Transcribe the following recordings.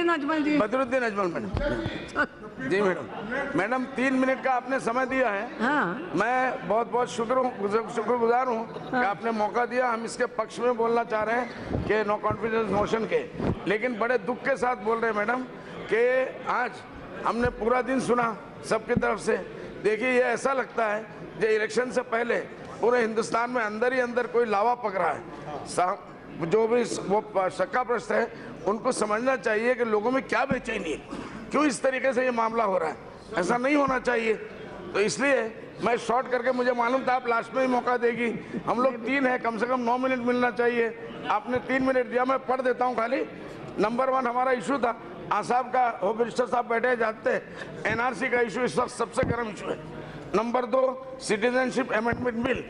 बदरुद्दीन अजमल जी। Badruddin Ajmal madam. जी madam, madam 3 minute का आपने समय दिया है। हाँ। मैं बहुत बहुत शुक्रगुजार हूँ कि आपने मौका दिया। हम इसके पक्ष में बोलना चाह रहे हैं कि नो कॉन्फिडेंस मोशन के, लेकिन बड़े दुख के साथ बोल रहे हैं मैडम कि आज हमने पूरा दिन सुना सबकी तरफ से। देखिए, ये ऐसा लगता है जो इलेक्शन से पहले पूरे हिंदुस्तान में अंदर ही अंदर कोई लावा पक रहा है। जो भी वो शक्काप्रस्त है उनको समझना चाहिए कि लोगों में क्या बेचैनी है, क्यों इस तरीके से ये मामला हो रहा है। ऐसा नहीं होना चाहिए। तो इसलिए मैं शॉर्ट करके, मुझे मालूम था आप लास्ट में ही मौका देगी। हम लोग 3 है, कम से कम 9 मिनट मिलना चाहिए। आपने 3 मिनट दिया, मैं पढ़ देता हूँ खाली। नंबर 1 हमारा इशू था आसाम का, होम मिनिस्टर साहब बैठे जाते हैं, एनआरसी का इशू इस वक्त सबसे गर्म इशू है। Number 2 citizenship amendment bill.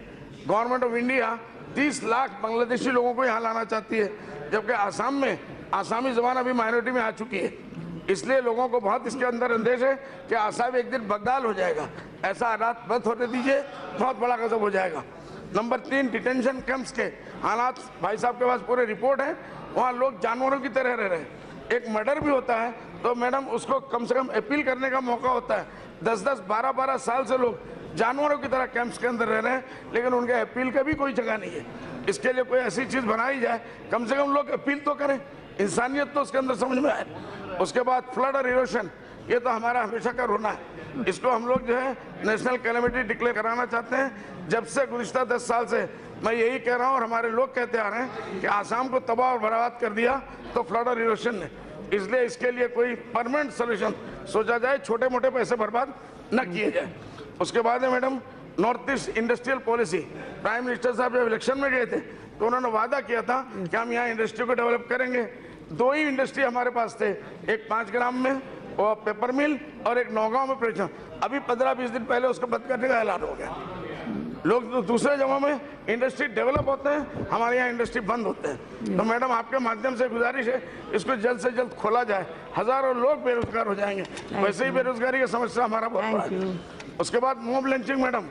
Government of India 30 lakh Bangladeshi लोगों को यहाँ लाना चाहती है, जबकि आसाम में आसामी जबान अभी माइनॉरिटी में आ चुकी है। इसलिए लोगों को बहुत इसके अंदर अंदेश है कि आसाम एक दिन बगदाल हो जाएगा। ऐसा हालात मत होने दीजिए, बहुत बड़ा गजब हो जाएगा। नंबर 3 डिटेंशन कैंप्स के हालात, भाई साहब के पास पूरे रिपोर्ट है। वहाँ लोग जानवरों की तरह रह रहे हैं। एक मर्डर भी होता है तो मैडम उसको कम से कम अपील करने का मौका होता है। 10-10, 12-12 साल से लोग जानवरों की तरह कैंप्स के अंदर रह रहे हैं, लेकिन उनके अपील का भी कोई जगह नहीं है। इसके लिए कोई ऐसी चीज़ बनाई जाए, कम से कम लोग अपील तो करें, इंसानियत तो उसके अंदर समझ में आए। उसके बाद फ्लड और इरोशन, ये तो हमारा हमेशा का रोना है। इसको हम लोग जो है नेशनल कैलेमिटी डिक्लेयर कराना चाहते हैं। जब से गुज़िश्ता 10 साल से मैं यही कह रहा हूँ और हमारे लोग कहते आ रहे हैं कि आसाम को तबाह और बर्बाद कर दिया तो फ्लड और इरोशन ने। इसलिए इसके लिए कोई परमानेंट सोल्यूशन सोचा जाए, छोटे मोटे पैसे बर्बाद न किए जाए। उसके बाद है madam north east industrial policy. Prime minister साहब जब इलेक्शन में गए थे तो उन्होंने वादा किया था कि हम यहाँ इंडस्ट्री को डेवलप करेंगे। 2 ही इंडस्ट्री हमारे पास थे, एक 5 ग्राम में और पेपर मिल, और एक नौगांव में प्रोडक्शन। अभी 15-20 दिन पहले उसको बंद करने का ऐलान हो गया। लोग तो दूसरे जगहों में इंडस्ट्री डेवलप होते हैं, हमारे यहाँ इंडस्ट्री बंद होते हैं। तो मैडम आपके माध्यम से गुजारिश है, इसको जल्द से जल्द खोला जाए। हजारों लोग बेरोजगार हो जाएंगे। वैसे ही बेरोजगारी की समस्या हमारा बहुत बड़ा है। उसके बाद मॉब लिंचिंग मैडम,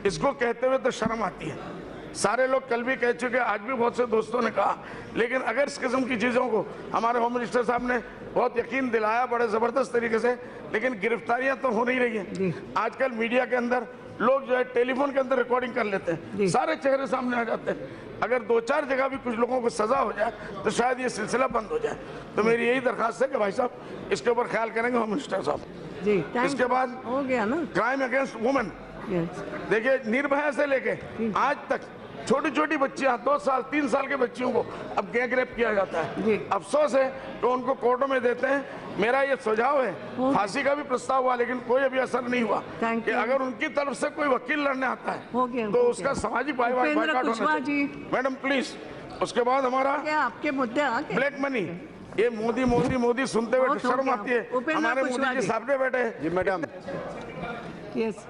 इसको कहते हुए तो शर्म आती है। सारे लोग कल भी कह चुके, आज भी बहुत से दोस्तों ने कहा, लेकिन अगर इस किस्म की चीज़ों को हमारे होम मिनिस्टर साहब ने बहुत यकीन दिलाया बड़े ज़बरदस्त तरीके से, लेकिन गिरफ्तारियां तो हो नहीं रही हैं। आजकल मीडिया के अंदर लोग जो है टेलीफोन के अंदर रिकॉर्डिंग कर लेते हैं, सारे चेहरे सामने आ जाते हैं। अगर 2-4 जगह भी कुछ लोगों को सजा हो जाए तो शायद ये सिलसिला बंद हो जाए। तो मेरी यही दरखास्त है कि भाई साहब इसके ऊपर ख्याल करेंगे होम मिनिस्टर साहब जी। इसके बाद हो गया ना क्राइम अगेंस्ट वुमेन। देखिए, निर्भया से लेके आज तक छोटी छोटी बच्चियां, 2 साल 3 साल के बच्चियों को अब गैंग रेप किया जाता है। अफसोस है तो उनको कोर्टों में देते हैं। मेरा ये सुझाव है, फांसी का भी प्रस्ताव हुआ लेकिन कोई अभी असर नहीं हुआ, कि अगर उनकी तरफ से कोई वकील लड़ने आता है तो उसका सामाजिक बाइकआउट होना चाहिए। Madam please. उसके बाद हमारा आपके मुद्दे आगे ब्लैक मनी, ये मोदी मोदी मोदी सुनते हुए शर्म आती है। हमारे मोदी जी सामने बैठे। जी मैडम। यस।